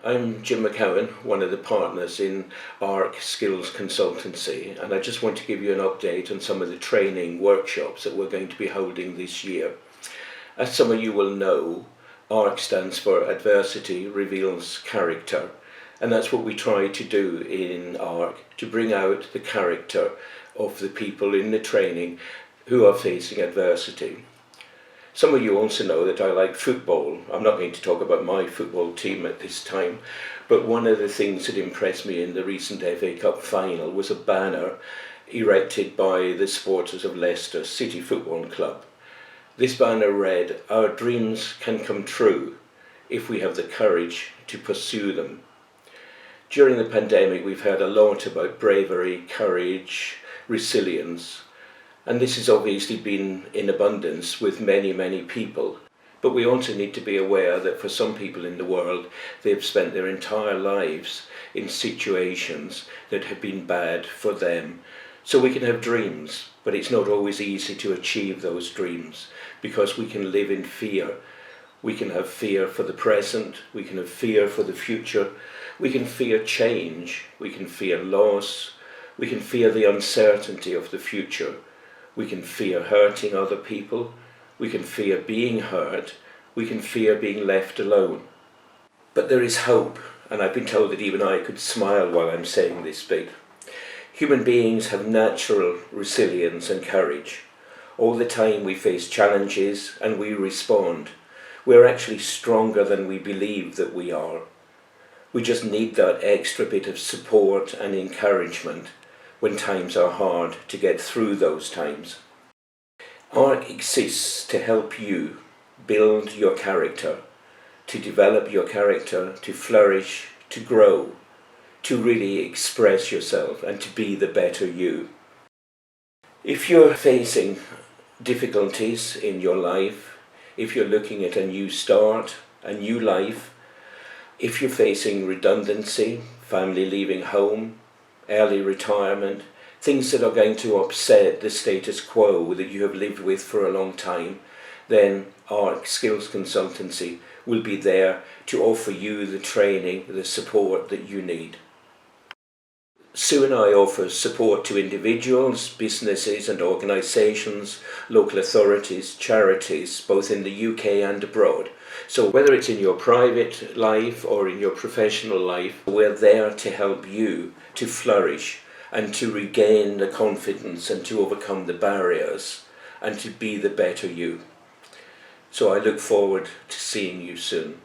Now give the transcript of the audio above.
I'm Jim McCowan, one of the partners in ARC Skills Consultancy, and I just want to give you an update on some of the training workshops that we're going to be holding this year. As some of you will know, ARC stands for Adversity Reveals Character, and that's what we try to do in ARC, to bring out the character of the people in the training who are facing adversity. Some of you also know that I like football. I'm not going to talk about my football team at this time, but one of the things that impressed me in the recent FA Cup final was a banner erected by the supporters of Leicester City Football Club. This banner read, "Our dreams can come true if we have the courage to pursue them." During the pandemic, we've heard a lot about bravery, courage, resilience. And this has obviously been in abundance with many people. But we also need to be aware that for some people in the world, they've spent their entire lives in situations that have been bad for them. So we can have dreams, but it's not always easy to achieve those dreams because we can live in fear. We can have fear for the present, we can have fear for the future, we can fear change, we can fear loss, we can fear the uncertainty of the future. We can fear hurting other people, we can fear being hurt, we can fear being left alone. But there is hope, and I've been told that even I could smile while I'm saying this bit. Human beings have natural resilience and courage. All the time we face challenges and we respond. We're actually stronger than we believe that we are. We just need that extra bit of support and encouragement when times are hard to get through those times. ARC exists to help you build your character, to develop your character, to flourish, to grow, to really express yourself and to be the better you. If you're facing difficulties in your life, if you're looking at a new start, a new life, if you're facing redundancy, family leaving home, early retirement, things that are going to upset the status quo that you have lived with for a long time, then ARC Skills Consultancy will be there to offer you the training, the support that you need. Sue and I offer support to individuals, businesses and organisations, local authorities, charities, both in the UK and abroad. So whether it's in your private life or in your professional life, we're there to help you to flourish and to regain the confidence and to overcome the barriers and to be the better you. So I look forward to seeing you soon.